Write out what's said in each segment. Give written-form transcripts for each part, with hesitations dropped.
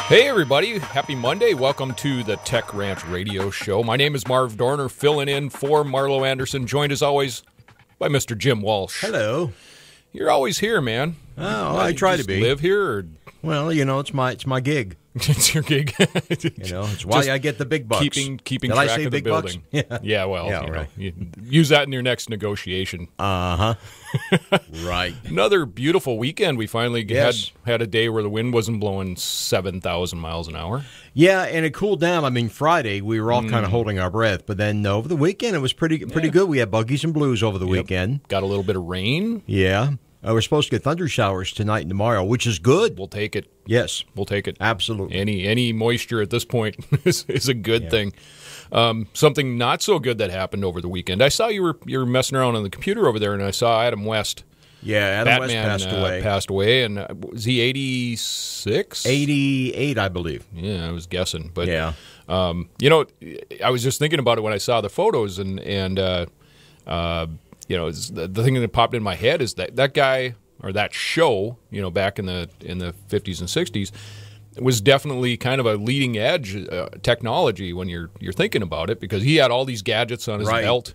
Hey everybody, happy Monday. Welcome to the Tech Ranch Radio Show. My name is Marv Dorner, filling in for Marlo Anderson, joined as always by Mr. Jim Walsh. Hello. You're always here, man. Oh, I try to be. Live here? Or? Well, you know, it's my gig. It's your gig. You know, it's why I get the big bucks. Keeping Did track I say of the big building. Bucks? Yeah, well, Yeah, you know, right. you use that in your next negotiation. Right. Another beautiful weekend. We finally Yes. had a day where the wind wasn't blowing 7,000 miles an hour. Yeah, and it cooled down. I mean, Friday we were all kind of holding our breath, but then over the weekend it was pretty good. We had buggies and blues over the weekend. Got a little bit of rain. Yeah. We're supposed to get thunder showers tonight and tomorrow, which is good. We'll take it. Yes. We'll take it. Absolutely. Any moisture at this point is a good thing. Something not so good that happened over the weekend. I saw you were messing around on the computer over there, and I saw Adam West. Yeah, Adam West passed away, and was he 86? 88, I believe. Yeah, I was guessing, but Yeah. you know, I was just thinking about it when I saw the photos, and you know, the thing that popped in my head is that guy or that show, you know, back in the 50s and 60s, was definitely kind of a leading edge technology when you're thinking about it, because he had all these gadgets on his belt.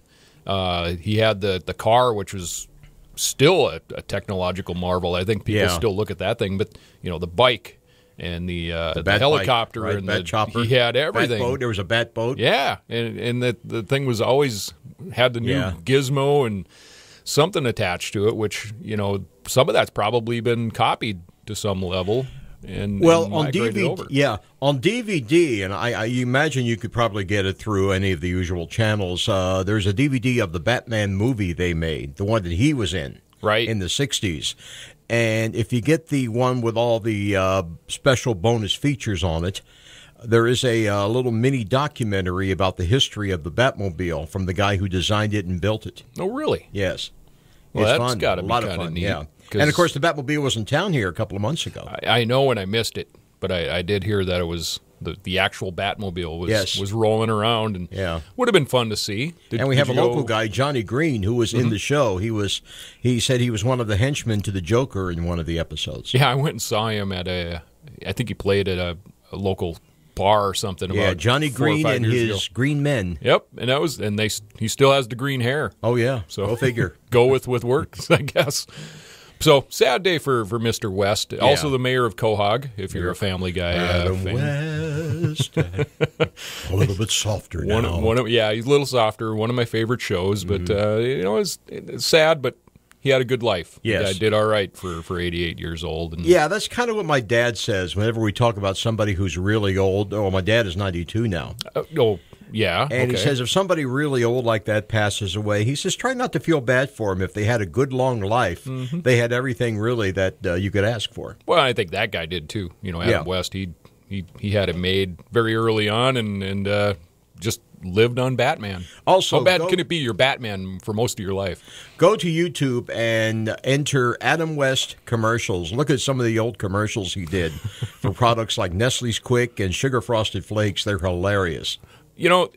He had the car, which was still a technological marvel. I think people still look at that thing, but you know, the bike and the helicopter bike, and bat chopper. He had everything. Bat boat. There was a bat boat. Yeah, and the thing was always had the new gizmo and something attached to it, which, you know, some of that's probably been copied to some level. And on DVD, over. On DVD, and I imagine you could probably get it through any of the usual channels. There's a DVD of the Batman movie they made, the one that he was in, in the 60s. And if you get the one with all the special bonus features on it, there is a little mini documentary about the history of the Batmobile from the guy who designed it and built it. Oh, really? Yes. Well, it's that's got to be kind of fun. Neat. Yeah. And, of course, the Batmobile was in town here a couple of months ago. I know when I missed it, but I did hear that it was the actual Batmobile was rolling around, and would have been fun to see. And we have a local guy, Johnny Green, who was in the show. He said he was one of the henchmen to the Joker in one of the episodes. Yeah, I went and saw him at I think he played at a local bar or something. Yeah, Johnny Green and his Green Men. Yep, and he still has the green hair. Oh yeah, so go figure. Go with works, I guess. So, sad day for Mr. West. Also the mayor of Quahog, if you're a Family Guy fan. West. A little bit softer now. He's a little softer. One of my favorite shows, but you know, it's sad, but he had a good life. Yes. The guy did all right for 88 years old. And yeah, that's kind of what my dad says whenever we talk about somebody who's really old. Oh, my dad is 92 now. Yeah. And he says if somebody really old like that passes away, he says try not to feel bad for them. If they had a good long life, they had everything really that you could ask for. Well, I think that guy did too. You know, Adam West, he had it made very early on and just lived on Batman. Also, how bad can it be? You're Batman for most of your life. Go to YouTube and enter Adam West commercials. Look at some of the old commercials he did for products like Nestle's Quick and Sugar Frosted Flakes. They're hilarious. You know,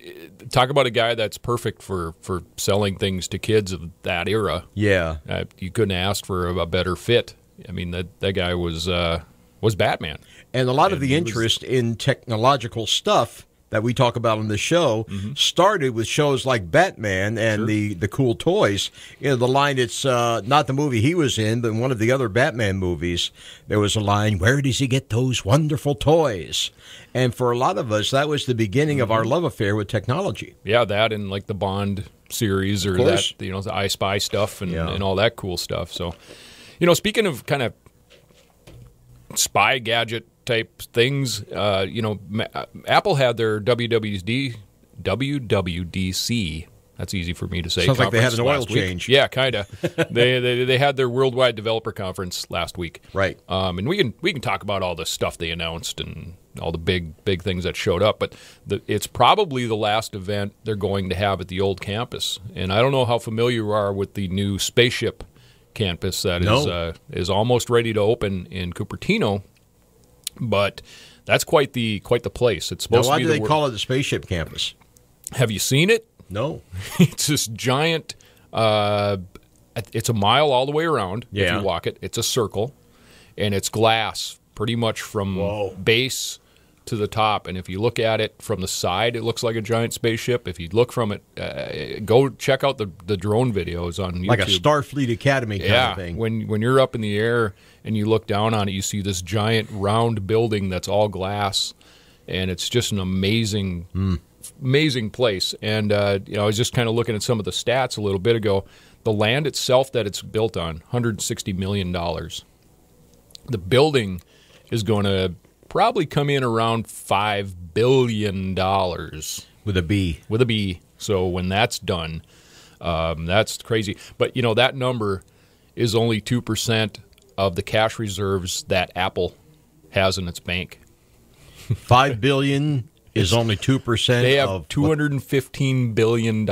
talk about a guy that's perfect for selling things to kids of that era. Yeah. You couldn't ask for a better fit. I mean, that guy was Batman. And a lot of the interest in technological stuff that we talk about on the show started with shows like Batman and the cool toys. You know, the line, it's not the movie he was in, but in one of the other Batman movies, there was a line, where does he get those wonderful toys? And for a lot of us, that was the beginning of our love affair with technology. Yeah, that and like the Bond series or that, you know, the I Spy stuff and all that cool stuff. So, you know, speaking of kind of spy gadget type things, you know, Apple had their WWDC. That's easy for me to say. Sounds like they had an oil change. Yeah, kind of. they had their Worldwide Developer Conference last week. Right. And we can talk about all the stuff they announced and all the big things that showed up. But it's probably the last event they're going to have at the old campus. And I don't know how familiar you are with the new spaceship campus that is almost ready to open in Cupertino. But that's quite the place. It's supposed to be. Why do they call it the spaceship campus? Have you seen it? No. It's this giant. It's a mile all the way around. If you walk it, it's a circle, and it's glass pretty much from base to the top, and if you look at it from the side, it looks like a giant spaceship. If you look from it, go check out the drone videos on YouTube. Like a Starfleet Academy kind of thing. When you're up in the air and you look down on it, you see this giant round building that's all glass, and it's just an amazing place. And I was just kind of looking at some of the stats a little bit ago. The land itself that it's built on, $160 million. The building is going to probably come in around $5 billion. With a B. With a B. So when that's done, that's crazy. But, that number is only 2% of the cash reserves that Apple has in its bank. $5 billion is only 2%. They have $215 billion.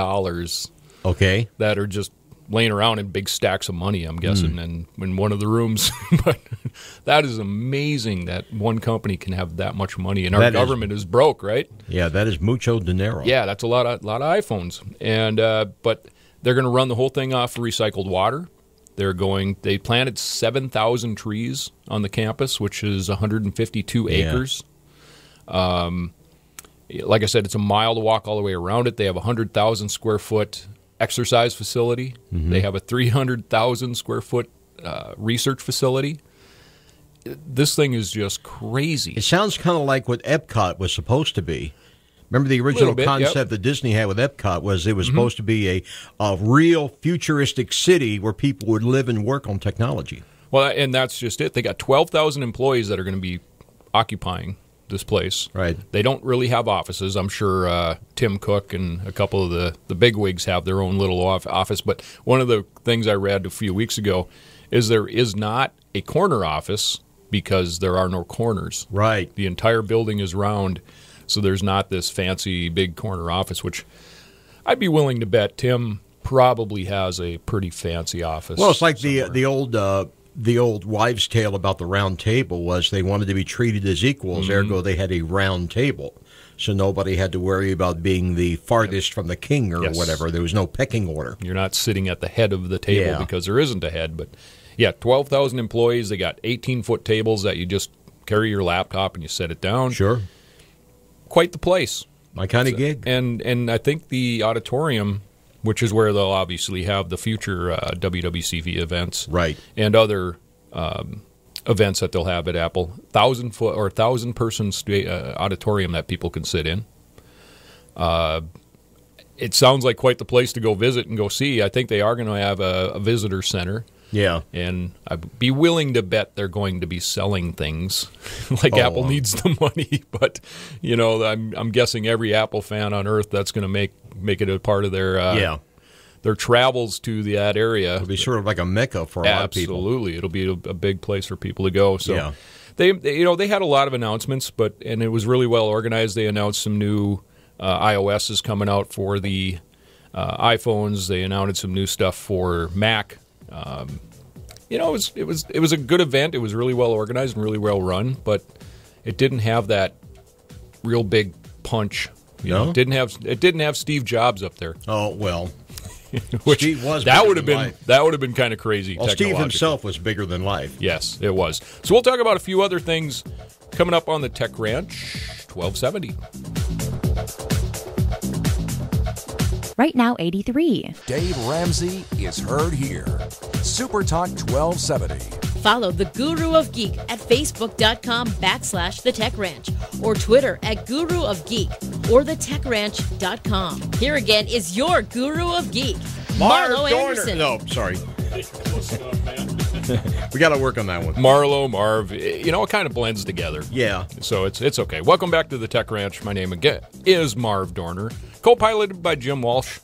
Okay. That are just laying around in big stacks of money, I'm guessing, and in one of the rooms. But that is amazing that one company can have that much money, and our government is broke, right? Yeah, that is mucho dinero. Yeah, that's a lot of iPhones, and but they're going to run the whole thing off recycled water. They planted 7,000 trees on the campus, which is 152 acres. Like I said, it's a mile to walk all the way around it. They have a 100,000 square foot exercise facility. Mm-hmm. They have a 300,000 square foot research facility. This thing is just crazy. It sounds kind of like what Epcot was supposed to be. Remember the original concept that Disney had with Epcot was it was supposed to be a real futuristic city where people would live and work on technology. Well, and that's just it. They got 12,000 employees that are going to be occupying this place. Right. They don't really have offices. I'm sure Tim Cook and a couple of the bigwigs have their own little office. But one of the things I read a few weeks ago is there is not a corner office because there are no corners. Right. The entire building is round, so there's not this fancy big corner office, which I'd be willing to bet Tim probably has a pretty fancy office. Well, it's like the old wives' tale about the round table was they wanted to be treated as equals, ergo they had a round table. So nobody had to worry about being the farthest from the king or whatever. There was no pecking order. You're not sitting at the head of the table because there isn't a head. But, 12,000 employees. They got 18-foot tables that you just carry your laptop and you set it down. Sure. Quite the place. My kind of gig. And I think the auditorium, which is where they'll obviously have the future WWCV events, right, and other events that they'll have at Apple, 1,000-foot or 1,000-person auditorium that people can sit in. It sounds like quite the place to go visit and go see. I think they are going to have a visitor center. Yeah, and I'd be willing to bet they're going to be selling things, like Apple needs the money. But I'm guessing every Apple fan on earth that's going to make it a part of their travels to that area. It'll be sort of like a mecca for a lot of people. Absolutely, it'll be a big place for people to go. So they had a lot of announcements, and it was really well organized. They announced some new iOS is coming out for the iPhones. They announced some new stuff for Mac. It was a good event. It was really well organized and really well run, but it didn't have that real big punch. It didn't have Steve Jobs up there. Oh well, which Steve was that would have been kind of crazy. Well, Steve himself was bigger than life. Yes, it was. So we'll talk about a few other things coming up on the Tech Ranch 1270. Right now, 83. Dave Ramsey is heard here. Super Talk 1270. Follow the Guru of Geek at Facebook.com/The Tech Ranch or Twitter at Guru of Geek or TheTechRanch.com. Here again is your Guru of Geek, Marlo Anderson. No, sorry. We got to work on that one. Marlo, Marv, it kind of blends together. Yeah. So it's okay. Welcome back to the Tech Ranch. My name again is Marv Dorner, co-piloted by Jim Walsh,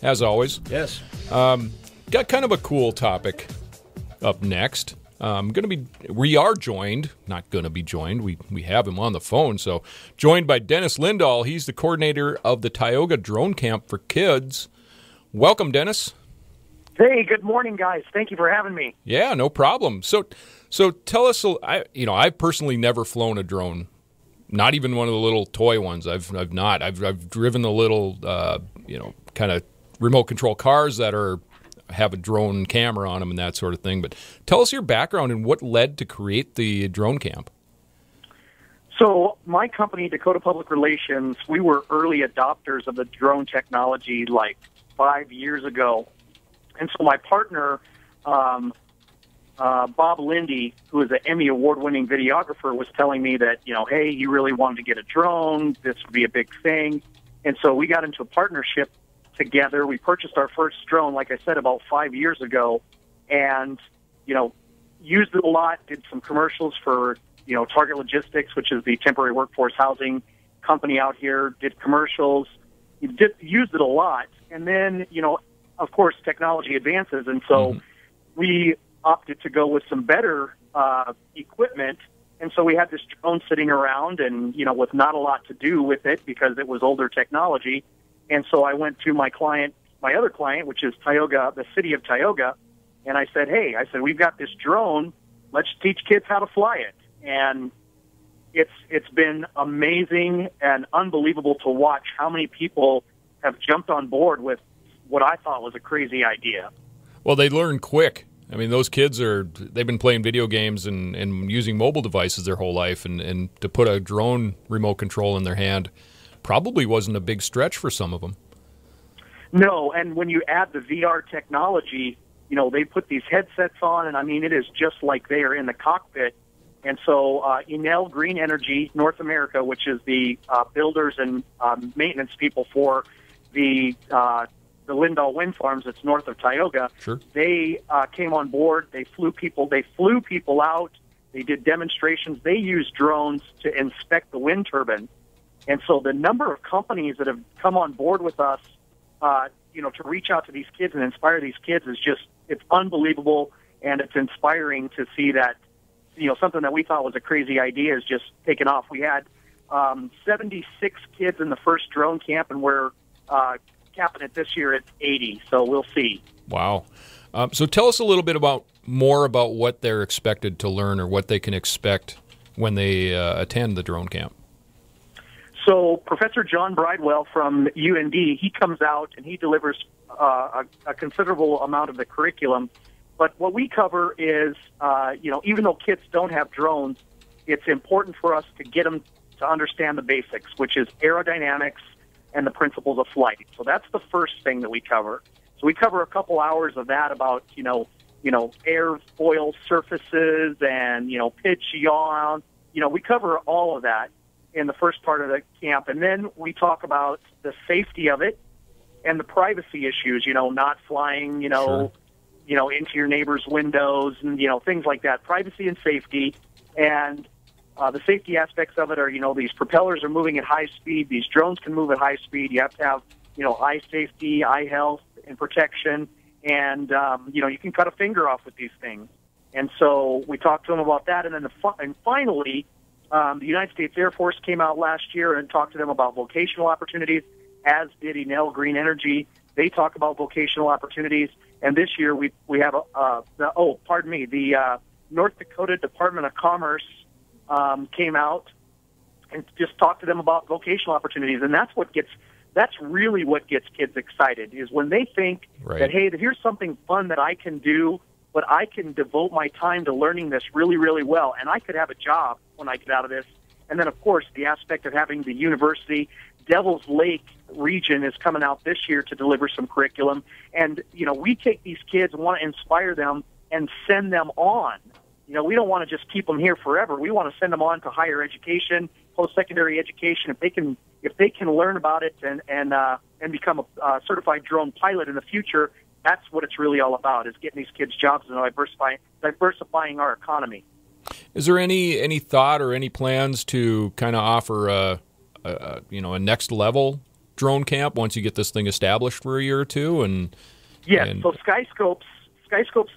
as always. Yes. Got kind of a cool topic up next. We are joined, not going to be joined. We have him on the phone. So joined by Dennis Lindahl. He's the coordinator of the Tioga Drone Camp for Kids. Welcome, Dennis. Hey, good morning, guys. Thank you for having me. Yeah, no problem. So tell us. I've personally never flown a drone, not even one of the little toy ones. I've not. I've driven the little, kind of remote control cars that have a drone camera on them and that sort of thing. But tell us your background and what led to create the drone camp. So my company, Dakota Public Relations, we were early adopters of the drone technology like 5 years ago. And so my partner, Bob Lindy, who is an Emmy award-winning videographer, was telling me that, hey, you really wanted to get a drone. This would be a big thing. And so we got into a partnership together. We purchased our first drone, like I said, about 5 years ago, and, used it a lot, did some commercials for, Target Logistics, which is the temporary workforce housing company out here, did commercials, used it a lot. And then, of course, technology advances, and so we opted to go with some better equipment. And so we had this drone sitting around and, with not a lot to do with it because it was older technology. And so I went to my other client, which is Tioga, the city of Tioga, and I said, hey, we've got this drone. Let's teach kids how to fly it. And it's been amazing and unbelievable to watch how many people have jumped on board with what I thought was a crazy idea. Well, they learn quick. I mean, those kids they've been playing video games and using mobile devices their whole life, and to put a drone remote control in their hand probably wasn't a big stretch for some of them. No, and when you add the VR technology, they put these headsets on, and I mean, it is just like they are in the cockpit. And so Enel Green Energy North America, which is the builders and maintenance people for the Lindahl Wind Farms that's north of Tioga, sure. They came on board. They flew people out. They did demonstrations. They used drones to inspect the wind turbine. And so the number of companies that have come on board with us, to reach out to these kids and inspire these kids is just, it's unbelievable. And it's inspiring to see that, something that we thought was a crazy idea is just taken off. We had 76 kids in the first drone camp, and we're capping it this year at 80. So we'll see. Wow. So tell us a little bit more about what they're expected to learn or what they can expect when they attend the drone camp. So Professor John Bridewell from UND, he comes out and he delivers a considerable amount of the curriculum. But what we cover is, even though kids don't have drones, it's important for us to get them to understand the basics, which is aerodynamics and the principles of flight. So that's the first thing that we cover. So we cover a couple hours of that about, airfoil surfaces and, pitch, yaw. We cover all of that in the first part of the camp. And then we talk about the safety of it and the privacy issues, not flying, Sure. Into your neighbor's windows and, things like that. Privacy and safety. And the safety aspects of it are, these propellers are moving at high speed. These drones can move at high speed. You have to have, eye safety, eye health, and protection. And, you can cut a finger off with these things. And so we talked to them about that. And then finally, the United States Air Force came out last year and talked to them about vocational opportunities, as did Enel Green Energy. They talk about vocational opportunities. And this year we have the North Dakota Department of Commerce came out and just talked to them about vocational opportunities. And that's really what gets kids excited, is when they think that, hey, here's something fun that I can do, but I can devote my time to learning this really, really well, and I could have a job when I get out of this. And then, of course, the aspect of having the university, Devil's Lake region is coming out this year to deliver some curriculum. And, we take these kids and want to inspire them and send them on. We don't want to just keep them here forever. We want to send them on to higher education, post-secondary education. If they can learn about it and become a certified drone pilot in the future, that's what it's really all about, is getting these kids jobs and diversifying our economy. Is there any thought or any plans to kind of offer a next level drone camp once you get this thing established for a year or two? So Skyscopes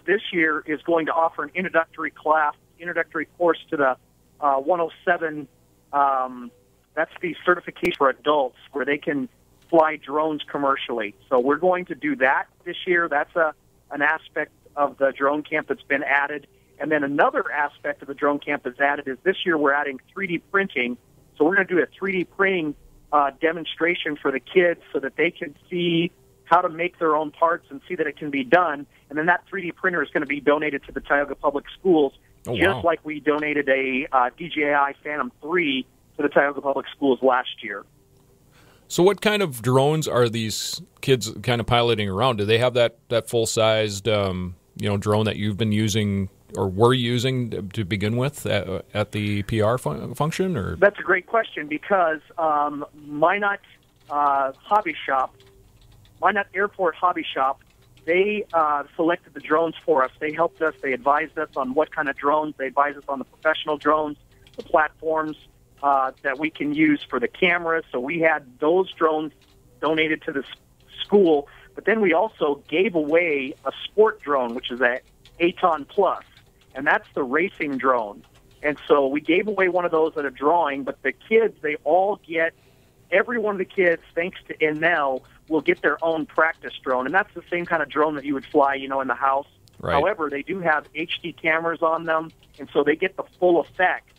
this year is going to offer an introductory course to the 107. That's the certification for adults where they can fly drones commercially. So we're going to do that this year. That's an aspect of the drone camp that's been added. And then another aspect of the drone camp that's added is this year we're adding 3D printing. So we're going to do a 3D printing demonstration for the kids so that they can see how to make their own parts and see that it can be done. And then that 3D printer is going to be donated to the Tioga Public Schools, just like we donated a DJI Phantom 3 to the Tioga Public Schools last year. So what kind of drones are these kids kind of piloting around? Do they have that full-sized drone that you've been using or were using to begin with at the PR function? Or that's a great question, because Minot Airport Hobby Shop, they selected the drones for us. They helped us. They advised us on what kind of drones. They advised us on the professional drones, the platforms that we can use for the cameras. So we had those drones donated to the school. But then we also gave away a sport drone, which is a Aton Plus, and that's the racing drone. And so we gave away one of those at a drawing, but the kids, every one of the kids, thanks to Enel, will get their own practice drone. And that's the same kind of drone that you would fly, in the house. Right. However, they do have HD cameras on them, and so they get the full effect.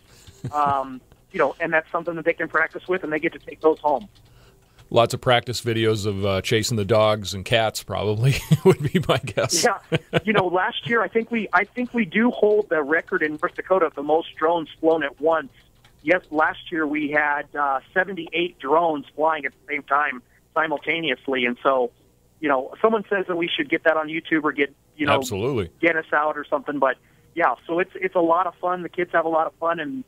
And that's something that they can practice with, and they get to take those home. Lots of practice videos of chasing the dogs and cats, probably would be my guess. Yeah, last year I think we do hold the record in North Dakota of the most drones flown at once. Yes, last year we had 78 drones flying at the same time simultaneously, and so someone says that we should get that on YouTube or get absolutely get us out or something. But yeah, so it's a lot of fun. The kids have a lot of fun, and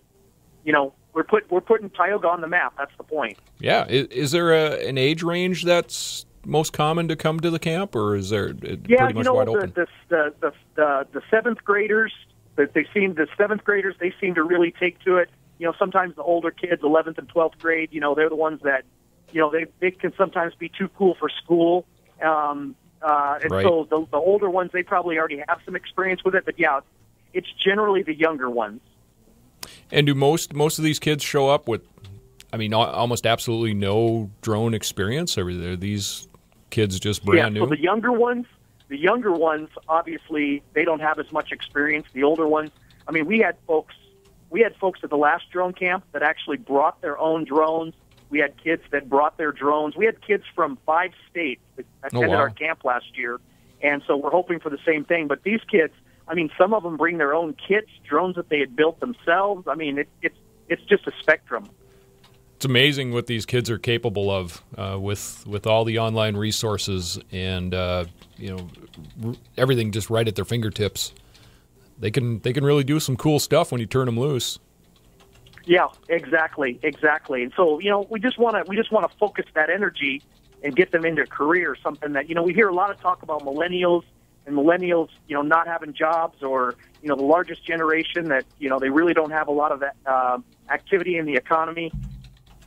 we're putting Tioga on the map. That's the point. Yeah. Is there an age range that's most common to come to the camp, or is there pretty much wide open? The seventh graders, they seem to really take to it. Sometimes the older kids, 11th and 12th grade, they're the ones that, they can sometimes be too cool for school. And right. So the older ones, they probably already have some experience with it. But yeah, it's generally the younger ones. And do most of these kids show up with, almost absolutely no drone experience? Or are these kids just brand new? So the younger ones, obviously, they don't have as much experience. The older ones, we had folks at the last drone camp that actually brought their own drones. We had kids that brought their drones. We had kids from 5 states that attended our camp last year, and so we're hoping for the same thing. But these kids, some of them bring their own kits, drones that they had built themselves. It's just a spectrum. It's amazing what these kids are capable of with all the online resources and everything just right at their fingertips. They can really do some cool stuff when you turn them loose. Yeah, exactly. And so we just want to focus that energy and get them into a career, something that we hear a lot of talk about millennials not having jobs, or the largest generation that they really don't have a lot of activity in the economy.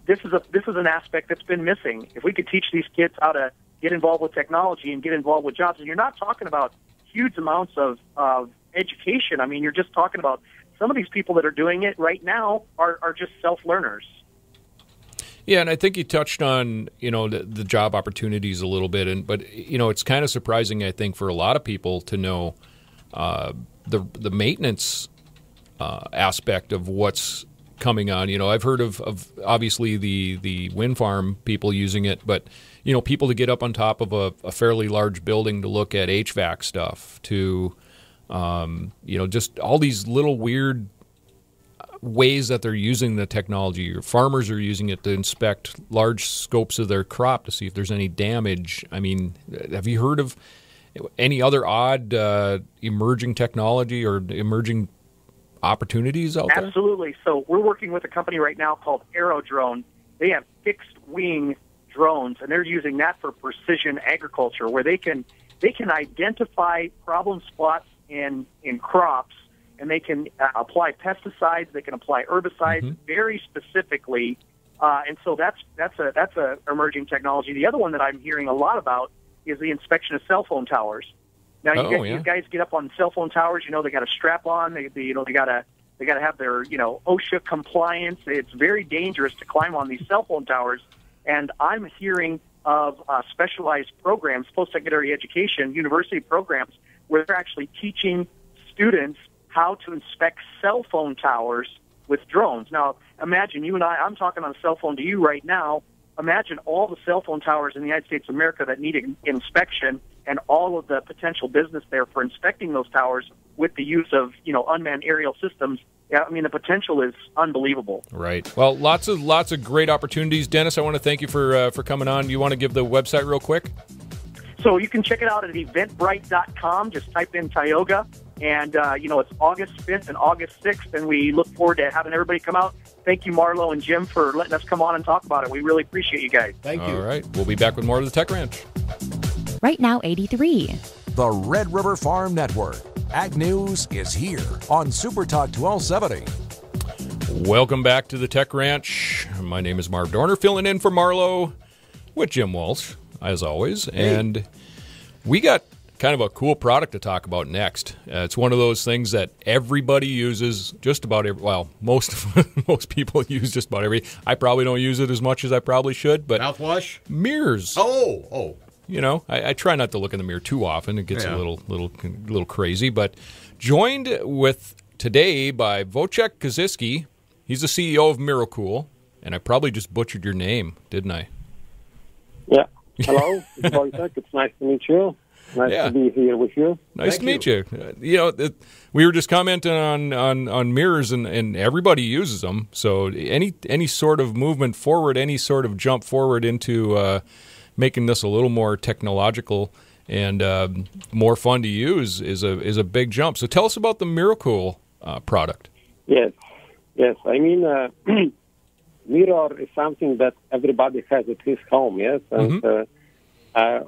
This is an aspect that's been missing. If we could teach these kids how to get involved with technology and get involved with jobs, and you're not talking about huge amounts of education. You're just talking about some of these people that are doing it right now are just self-learners. Yeah, and I think you touched on, the job opportunities a little bit, but it's kind of surprising, I think, for a lot of people to know the maintenance aspect of what's coming on. I've heard of obviously the wind farm people using it, but people to get up on top of a fairly large building to look at HVAC stuff, to just all these little weird ways that they're using the technology. Farmers are using it to inspect large scopes of their crop to see if there's any damage. Have you heard of any other odd emerging technology or emerging opportunities out there? Absolutely. So we're working with a company right now called Aerodrone. They have fixed wing drones, and they're using that for precision agriculture, where they can identify problem spots in crops, and they can apply pesticides, they can apply herbicides very specifically, and so that's a emerging technology. The other one that I'm hearing a lot about is the inspection of cell phone towers. Now, you guys get up on cell phone towers. They got a strap on. They got to have their OSHA compliance. It's very dangerous to climb on these cell phone towers. And I'm hearing of specialized programs, post-secondary education, university programs, where they're actually teaching students how to inspect cell phone towers with drones. Now, imagine you and I'm talking on a cell phone to you right now. Imagine all the cell phone towers in the United States of America that need inspection, and all of the potential business there for inspecting those towers with the use of unmanned aerial systems. yeah, I mean, the potential is unbelievable. Right. Well, lots of great opportunities. Dennis, I want to thank you for coming on. You want to give the website real quick? So you can check it out at eventbrite.com. Just type in Tioga. And, it's August 5th and August 6th, and we look forward to having everybody come out. Thank you, Marlo and Jim, for letting us come on and talk about it. We really appreciate you guys. Thank you. All right. We'll be back with more of the Tech Ranch. Right now, 83. The Red River Farm Network. Ag News is here on Super Talk 1270. Welcome back to the Tech Ranch. My name is Marv Dorner, filling in for Marlo with Jim Walsh, as always. Hey. And we got kind of a cool product to talk about next. It's one of those things that everybody uses, just about every, well, most people use just about every. I probably don't use it as much as I probably should, but mouthwash? Mirrors. Oh. I try not to look in the mirror too often. It gets a little crazy. But joined with today by Wojciech Kaziski. He's the CEO of MirroCool, and I probably just butchered your name, didn't I? Yeah. Hello, Wojciech. It's nice to meet you. Nice to be here with you. Nice to meet you. We were just commenting on mirrors, and everybody uses them. So any sort of movement forward, any sort of jump forward into making this a little more technological and more fun to use is a big jump. So tell us about the MirroCool product. Yes. I mean, mirror is something that everybody has at his home. Yes, and.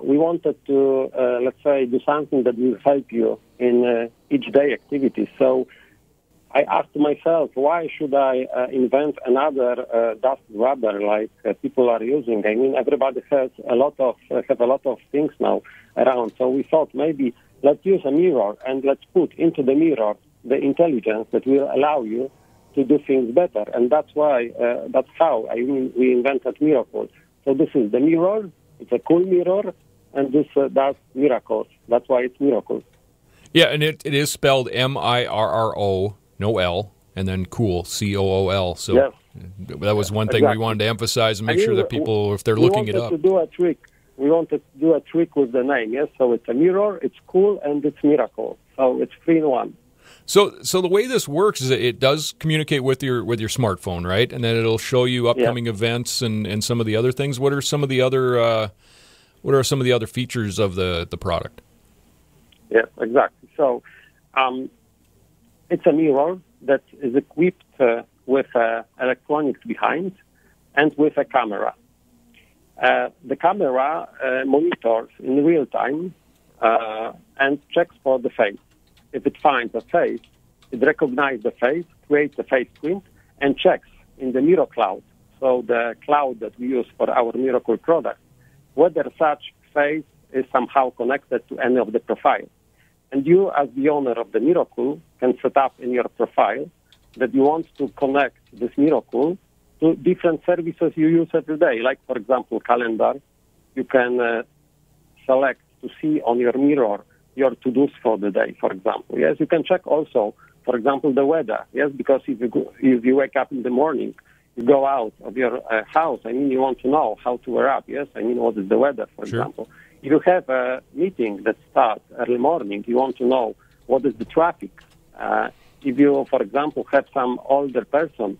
We wanted to, let's say, do something that will help you in each day activities. So I asked myself, why should I invent another dust rubber like people are using? I mean, everybody has a lot of things now around. So we thought maybe let's use a mirror and let's put into the mirror the intelligence that will allow you to do things better. And that's how we invented MirroCool. So this is the mirror. It's a cool mirror, and this does miracles. That's why it's MirroCool. Yeah, and it is spelled MIRRO, no L, and then cool, COOL. So that was one thing we wanted to emphasize and make sure that people, if they're looking it up. We wanted to do a trick with the name, yes? So it's a mirror, it's cool, and it's MirroCool. So it's 3 in 1. So the way this works is that it does communicate with your smartphone, right? And then it'll show you upcoming events and some of the other things. What are some of the other features of the product? Yes, exactly. So it's a mirror that is equipped with electronics behind and with a camera. The camera monitors in real time and checks for the face. If it finds a face, it recognizes the face, creates a face print, and checks in the Mirro cloud, so the cloud that we use for our MirroCool product, whether such face is somehow connected to any of the profiles. And you, as the owner of the MirroCool, can set up in your profile that you want to connect this MirroCool to different services you use every day, like, for example, calendar. You can select to see on your mirror your to-dos for the day, for example. Yes, you can check also, for example, the weather. Yes, because if you wake up in the morning, you go out of your house, I mean, you want to know how to wear up. Yes, I mean, what is the weather, for example. If you have a meeting that starts early morning, you want to know what is the traffic. If you, for example, have some older person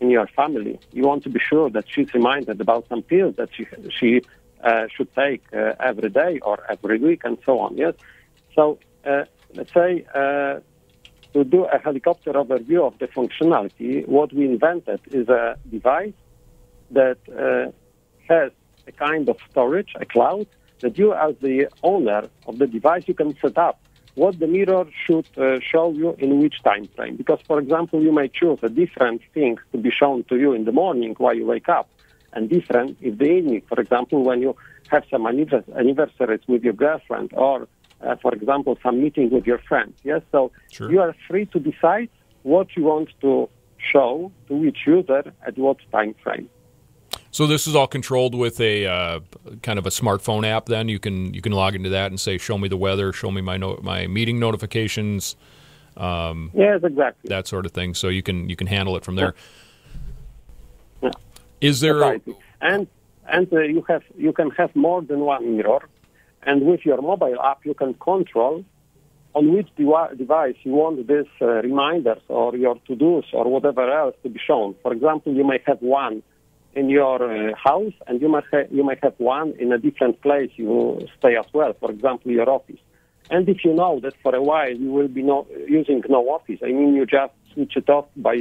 in your family, you want to be sure that she's reminded about some pills that she should take every day or every week and so on. Yes. So let's say to do a helicopter overview of the functionality, what we invented is a device that has a kind of storage, a cloud, that you as the owner of the device, you can set up what the mirror should show you in which time frame. Because, for example, you may choose a different thing to be shown to you in the morning while you wake up, and different in the evening, for example, when you have some anniversaries with your girlfriend or for example, some meeting with your friends. Yes, so you are free to decide what you want to show to which user at what time frame. So this is all controlled with a kind of a smartphone app. Then you can log into that and say, "Show me the weather, show me my meeting notifications." Yes, exactly. That sort of thing. So you can handle it from there. Yeah. Is there and you can have more than one mirror. And with your mobile app, you can control on which device you want this reminders or your to-dos or whatever else to be shown. For example, you may have one in your house, and you might have one in a different place you stay as well, for example, your office. And if you know that for a while you will be using no office, I mean, you just switch it off by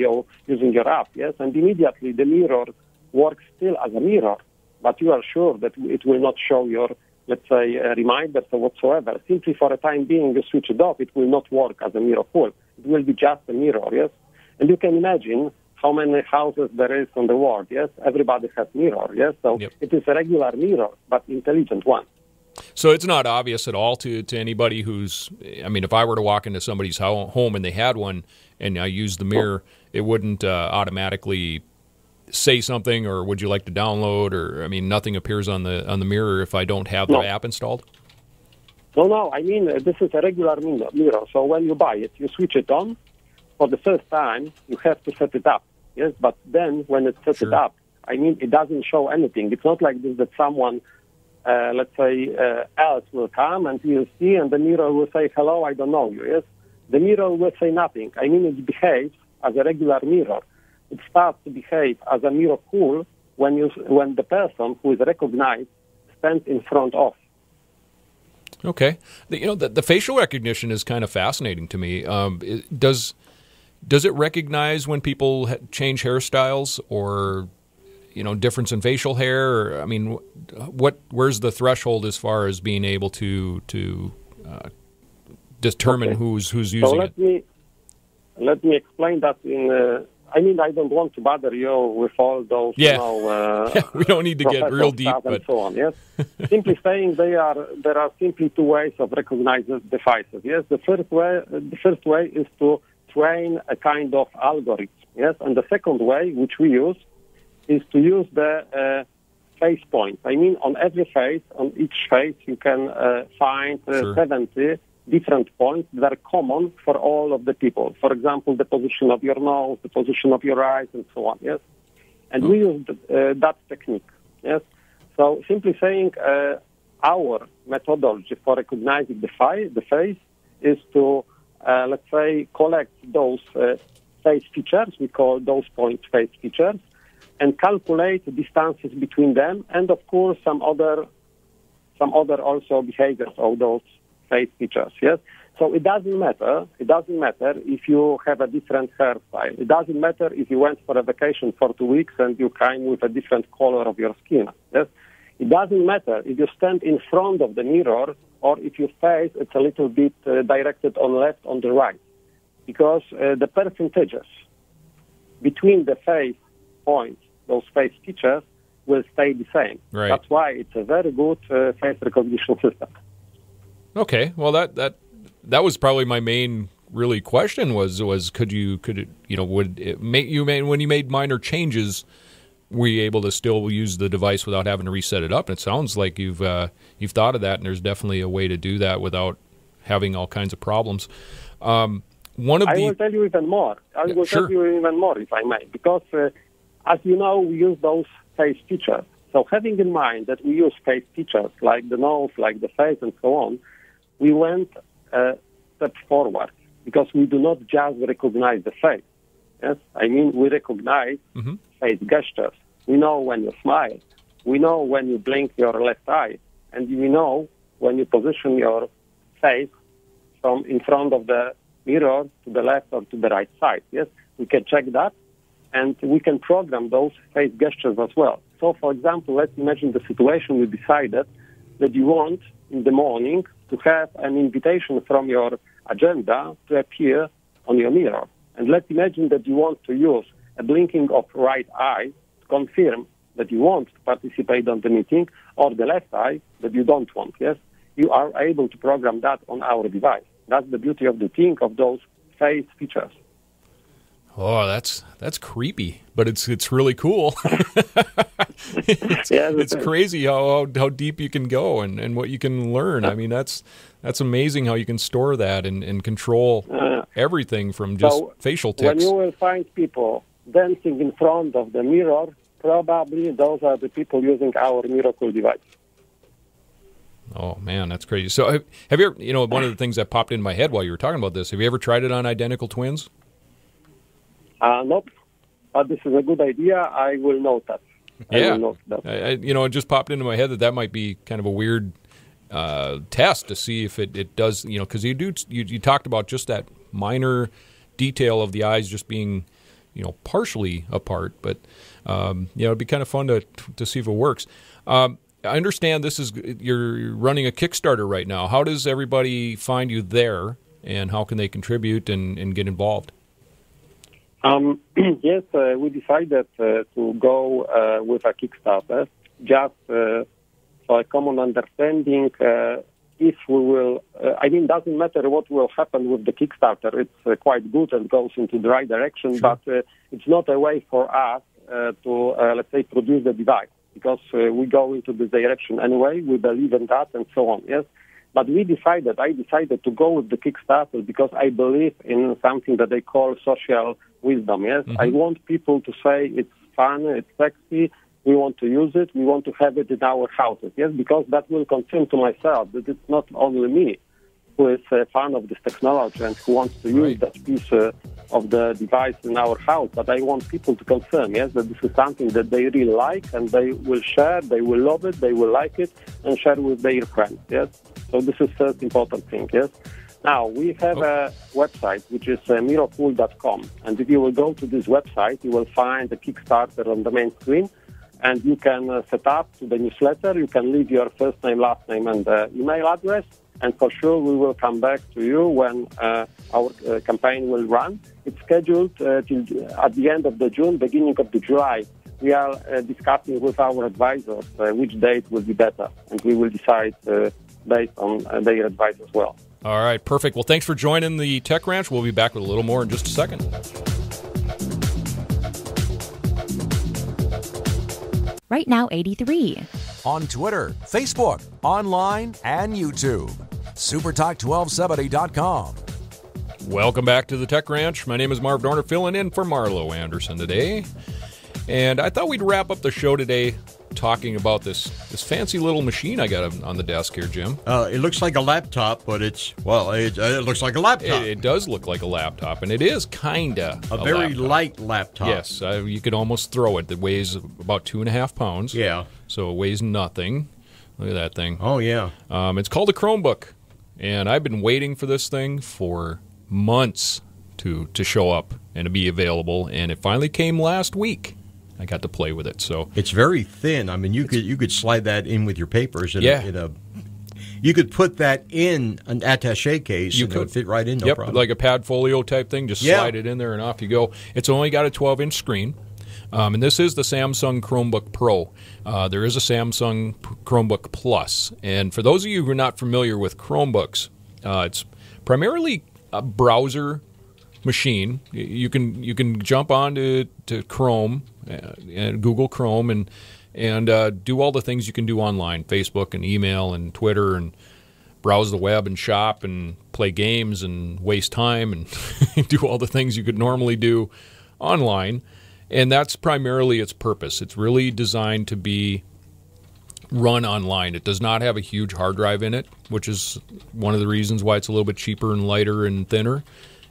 using your app, yes, and immediately the mirror works still as a mirror, but you are sure that it will not show your, let's say, reminders or whatsoever. Simply for a time being, you switch it off, it will not work as a MirroCool. It will be just a mirror, yes? And you can imagine how many houses there is on the world, yes? Everybody has mirror, yes? So It is a regular mirror, but intelligent one. So it's not obvious at all to anybody who's, I mean, if I were to walk into somebody's home and they had one and I used the mirror, it wouldn't automatically say something, or would you like to download, or, I mean, nothing appears on the mirror if I don't have the app installed? No, I mean, this is a regular mirror. So when you buy it, you switch it on. For the first time, you have to set it up, yes? But then when it's set it up, I mean, it doesn't show anything. It's not like this that someone, let's say, else will come and you'll see, and the mirror will say, hello, I don't know you, yes? The mirror will say nothing. I mean, it behaves as a regular mirror. It starts to behave as a MirroCool when the person who is recognized stands in front of. Okay. The facial recognition is kind of fascinating to me. Does it recognize when people change hairstyles, or, difference in facial hair? Or, I mean, where's the threshold as far as being able to determine who's using it? Let me explain that in. I mean, I don't want to bother you with all those, we don't need to get real deep, and so on. Yes, simply saying there are simply two ways of recognizing devices. Yes, the first way is to train a kind of algorithm. Yes, and the second way, which we use, is to use the face point. I mean, on every face, on each face, you can find 70 different points that are common for all of the people. For example, the position of your nose, the position of your eyes, and so on, yes? And we use that technique, yes? So simply saying our methodology for recognizing the face is to, let's say, collect those face features, we call those point face features, and calculate the distances between them, and of course some other also behaviors of those face features, yes? So it doesn't matter if you have a different hairstyle. It doesn't matter if you went for a vacation for 2 weeks and you came with a different color of your skin, yes? It doesn't matter if you stand in front of the mirror or if your face is a little bit directed on left, on the right, because the percentages between the face points, those face features, will stay the same. Right. That's why it's a very good face recognition system. Okay, well that was probably my main really question was would it make you when you made minor changes, were you able to still use the device without having to reset it up? And it sounds like you've thought of that, and there's definitely a way to do that without having all kinds of problems. I will tell you even more. I will tell you even more, if I may, because as you know, we use those face features. So having in mind that we use face features like the nose, like the face, and so on, we went a step forward because we do not just recognize the face. Yes, I mean, we recognize face gestures. We know when you smile. We know when you blink your left eye. And we know when you position your face from in front of the mirror to the left or to the right side. Yes, we can check that, and we can program those face gestures as well. So, for example, let's imagine the situation you decided that you want in the morning to have an invitation from your agenda to appear on your mirror. And let's imagine that you want to use a blinking of right eye to confirm that you want to participate on the meeting, or the left eye that you don't want, yes? You are able to program that on our device. That's the beauty of the thing of those face features. Oh, that's creepy, but it's really cool. It's crazy how deep you can go and what you can learn. I mean, that's amazing how you can store that and control everything from just facial tics. When you will find people dancing in front of the mirror, probably those are the people using our MirroCool device. Oh, man, that's crazy. So have you ever, one of the things that popped into my head while you were talking about this, have you ever tried it on identical twins? Nope. But this is a good idea. I will note that. Yeah. It just popped into my head that might be kind of a weird test to see if it does, because you talked about just that minor detail of the eyes just being, partially apart, but it'd be kind of fun to see if it works. I understand you're running a Kickstarter right now. How does everybody find you there, and how can they contribute and get involved? Yes, we decided to go with a Kickstarter just for a common understanding. If we will, it doesn't matter what will happen with the Kickstarter. It's quite good and goes into the right direction, sure. But it's not a way for us to, let's say, produce the device, because we go into this direction anyway. We believe in that and so on, yes. But I decided to go with the Kickstarter because I believe in something that they call social wisdom, yes. Mm-hmm. I want people to say it's fun, it's sexy, we want to use it, we want to have it in our houses, yes, because that will confirm to myself that it's not only me who is a fan of this technology and who wants to use that piece of the device in our house, but I want people to confirm, yes, that this is something that they really like and they will share, they will love it, they will like it, and share with their friends, yes. So this is the important thing, yes. Now, we have a website, which is MirroCool.com, and if you will go to this website, you will find the Kickstarter on the main screen, and you can set up to the newsletter, you can leave your first name, last name, and email address, and for sure we will come back to you when our campaign will run. It's scheduled till at the end of the June, beginning of the July. We are discussing with our advisors which date will be better, and we will decide based on their advice as well. All right, perfect. Well, thanks for joining the Tech Ranch. We'll be back with a little more in just a second. Right Now 83. On Twitter, Facebook, online, and YouTube. SuperTalk1270.com. Welcome back to the Tech Ranch. My name is Marv Dorner, filling in for Marlo Anderson today. And I thought we'd wrap up the show today talking about this fancy little machine I got on the desk here, Jim. It looks like a laptop, but it looks like a laptop. It does look like a laptop, and it is kind of a very light laptop. Yes, you could almost throw it. It weighs about 2.5 pounds. Yeah. So it weighs nothing. Look at that thing. Oh, yeah. It's called a Chromebook, and I've been waiting for this thing for months to show up and to be available, and it finally came last week. I got to play with it. So it's very thin. I mean, you could slide that in with your papers. Yeah. You could put that in an attaché case. It would fit right in, no problem. Like a Padfolio type thing. Just slide it in there and off you go. It's only got a 12-inch screen. And this is the Samsung Chromebook Pro. There is a Samsung Chromebook Plus. And for those of you who are not familiar with Chromebooks, it's primarily a browser machine. You can jump on to Chrome and Google Chrome and do all the things you can do online, Facebook and email and Twitter, and browse the web and shop and play games and waste time and do all the things you could normally do online. And that's primarily its purpose. It's really designed to be run online. It does not have a huge hard drive in it, which is one of the reasons why it's a little bit cheaper and lighter and thinner.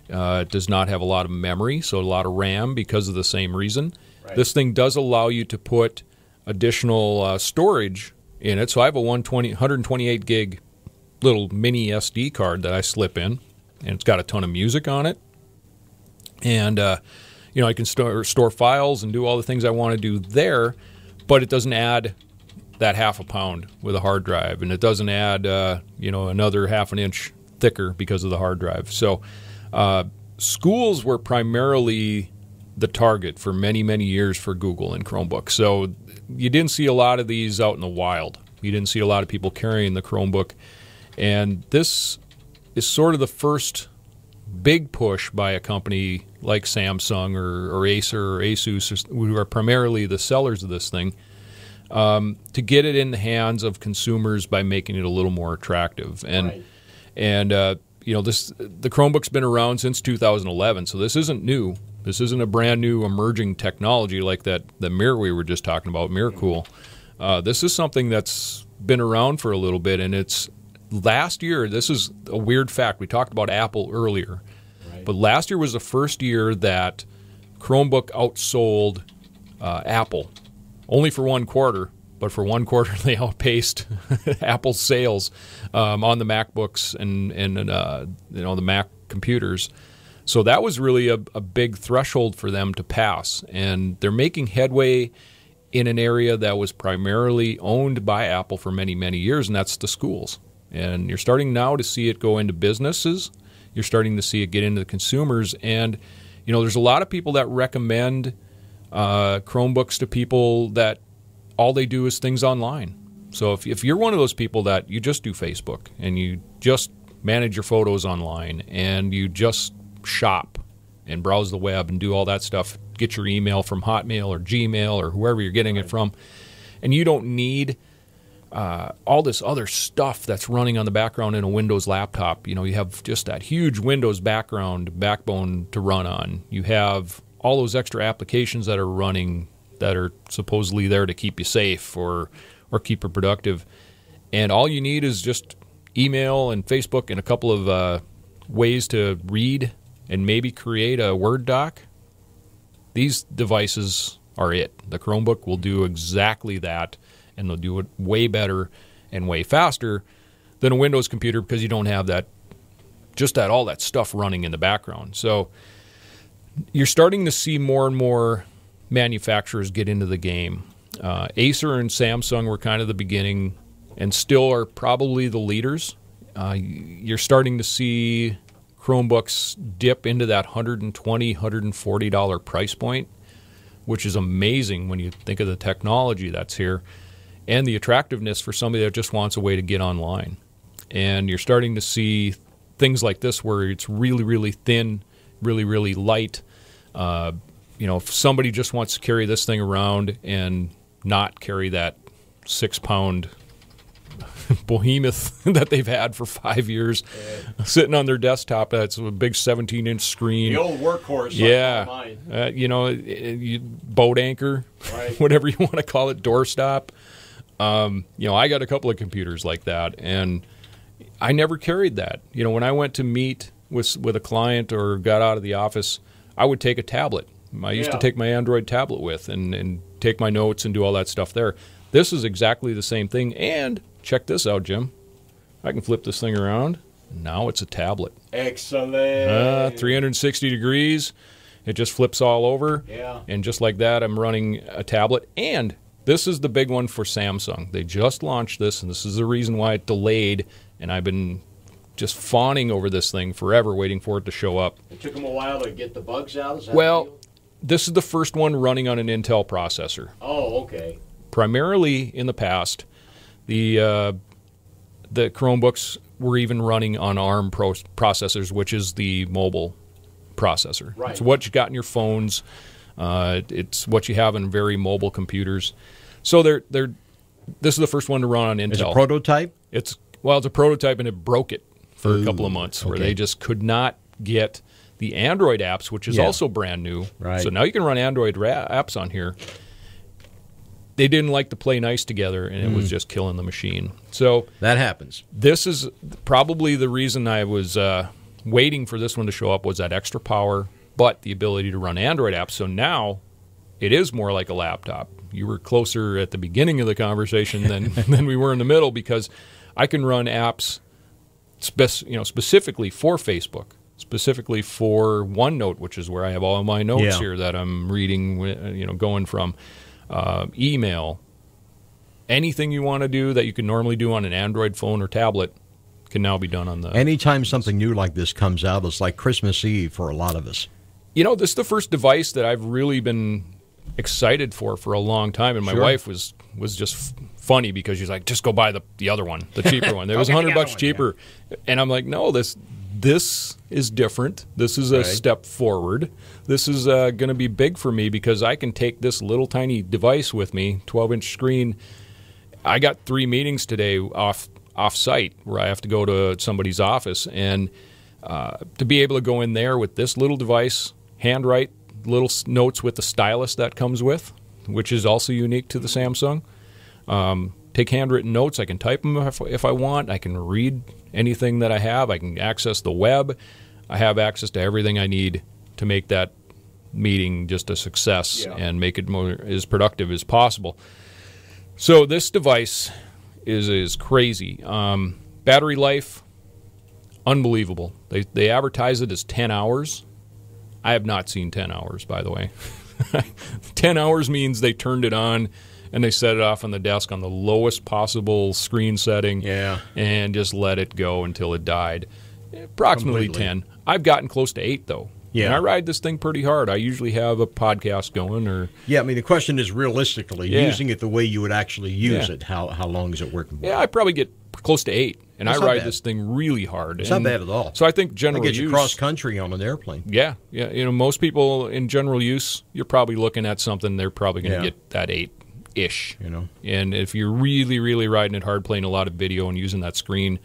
It does not have a lot of memory, so a lot of RAM because of the same reason. Right. This thing does allow you to put additional storage in it. So I have a 128 gig little mini SD card that I slip in, and it's got a ton of music on it. And I can store files and do all the things I want to do there, but it doesn't add that half a pound with a hard drive, and it doesn't add another half an inch thicker because of the hard drive. So schools were primarily the target for many, many years for Google and Chromebook. So you didn't see a lot of these out in the wild. You didn't see a lot of people carrying the Chromebook. And this is sort of the first big push by a company like Samsung or Acer or Asus, who are primarily the sellers of this thing, to get it in the hands of consumers by making it a little more attractive. And the Chromebook's been around since 2011, so this isn't new. This isn't a brand new emerging technology like that Mirror we were just talking about, MirroCool. This is something that's been around for a little bit, and it's last year. This is a weird fact. We talked about Apple earlier, but last year was the first year that Chromebook outsold Apple, only for one quarter. But for one quarter, they outpaced Apple's sales on the MacBooks and the Mac computers. So that was really a big threshold for them to pass. And they're making headway in an area that was primarily owned by Apple for many, many years, and that's the schools. And you're starting now to see it go into businesses. You're starting to see it get into the consumers. And, there's a lot of people that recommend Chromebooks to people that all they do is things online. So if you're one of those people that you just do Facebook and you just manage your photos online and you just shop and browse the web and do all that stuff, get your email from Hotmail or Gmail or whoever you're getting it from, and you don't need all this other stuff that's running on the background in a Windows laptop. You have just that huge Windows backbone to run on. You have all those extra applications that are running that are supposedly there to keep you safe or keep you productive. And all you need is just email and Facebook and a couple of ways to read and maybe create a Word doc. These devices are it. The Chromebook will do exactly that, and they'll do it way better and way faster than a Windows computer because you don't have all that stuff running in the background. So you're starting to see more and more manufacturers get into the game. Acer and Samsung were kind of the beginning and still are probably the leaders. You're starting to see Chromebooks dip into that $120, $140 price point, which is amazing when you think of the technology that's here and the attractiveness for somebody that just wants a way to get online. And you're starting to see things like this where it's really, really thin, really, really light. If somebody just wants to carry this thing around and not carry that 6-pound behemoth that they've had for 5 years sitting on their desktop, that's a big 17-inch screen. The old workhorse. Yeah. Boat anchor, whatever you want to call it, doorstop. I got a couple of computers like that, and I never carried that. When I went to meet with a client or got out of the office, I would take a tablet. I used to take my Android tablet with and take my notes and do all that stuff there. This is exactly the same thing. And check this out, Jim. I can flip this thing around. Now it's a tablet. Excellent. 360 degrees. It just flips all over. Yeah. And just like that, I'm running a tablet. And this is the big one for Samsung. They just launched this, and this is the reason why it delayed. And I've been just fawning over this thing forever, waiting for it to show up. It took them a while to get the bugs out? Is that this is the first one running on an Intel processor. Oh, okay. Primarily in the past, the Chromebooks were even running on ARM processors, which is the mobile processor. Right. It's what you got in your phones. It's what you have in very mobile computers. So this is the first one to run on Intel. It's a prototype? It's a prototype, and it broke it for a couple of months where they just could not get the Android apps, which is also brand new. Right. So now you can run Android apps on here. They didn't like to play nice together, and it was just killing the machine. So that happens. This is probably the reason I was waiting for this one to show up, was that extra power, but the ability to run Android apps. So now it is more like a laptop. You were closer at the beginning of the conversation than we were in the middle, because I can run apps specifically for Facebook, specifically for OneNote, which is where I have all of my notes here that I'm reading, going from. Email, anything you want to do that you can normally do on an Android phone or tablet can now be done on the... Anytime something new like this comes out, it's like Christmas Eve for a lot of us. This is the first device that I've really been excited for a long time, and my wife was just funny because she's like, just go buy the other one, the cheaper one. It was $100 cheaper. Yeah. And I'm like, no, this is different. This is a step forward. This is going to be big for me because I can take this little tiny device with me, 12-inch screen. I got 3 meetings today off-site where I have to go to somebody's office, and to be able to go in there with this little device, handwrite little notes with the stylus that comes with, which is also unique to the Samsung. Take handwritten notes. I can type them if I want. I can read anything that I have. I can access the web. I have access to everything I need to make that meeting just a success and make it more as productive as possible. So this device is crazy. Battery life, unbelievable. They advertise it as 10 hours. I have not seen 10 hours, by the way. 10 hours means they turned it on and they set it off on the desk on the lowest possible screen setting and just let it go until it died. Approximately 10. I've gotten close to 8, though. Yeah. And I ride this thing pretty hard. I usually have a podcast going. I mean, the question is realistically, using it the way you would actually use it, how long is it working for? Yeah, I probably get close to 8. And I ride this thing really hard. It's not bad at all. So I think general use... Get you cross-country on an airplane. Yeah. Most people in general use, you're probably looking at something, they're probably going to get that 8-ish. And if you're really, really riding it hard, playing a lot of video and using that screen,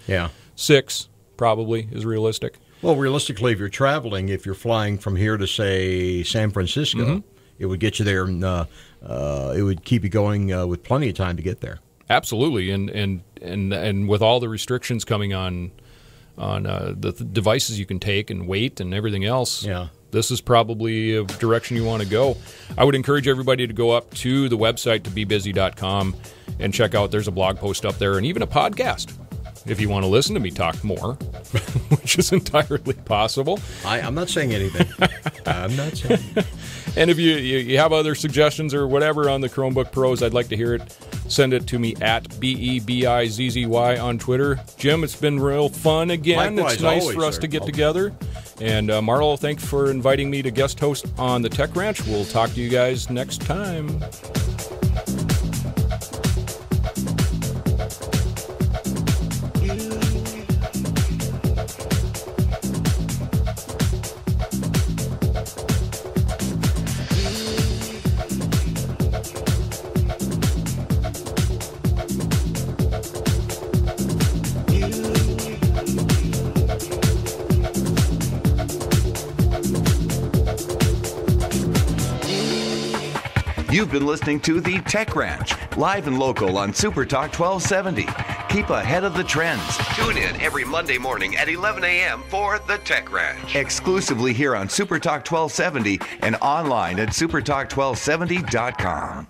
6 probably is realistic. Well, realistically, if you're traveling, if you're flying from here to, say, San Francisco, it would get you there, and it would keep you going with plenty of time to get there. Absolutely, and with all the restrictions coming on the devices you can take and weight and everything else, this is probably a direction you want to go. I would encourage everybody to go up to the website, to bebusy.com, and check out. There's a blog post up there, and even a podcast if you want to listen to me talk more, which is entirely possible. I'm not saying anything. I'm not saying anything. And if you have other suggestions or whatever on the Chromebook Pros, I'd like to hear it. Send it to me at BEBIZZY on Twitter. Jim, it's been real fun again. Likewise, it's nice always, for us to get together. And Marlo, thanks for inviting me to guest host on the Tech Ranch. We'll talk to you guys next time. You've been listening to the Tech Ranch, live and local on Super Talk 1270. Keep ahead of the trends. Tune in every Monday morning at 11 a.m. for the Tech Ranch. Exclusively here on Super Talk 1270 and online at supertalk1270.com.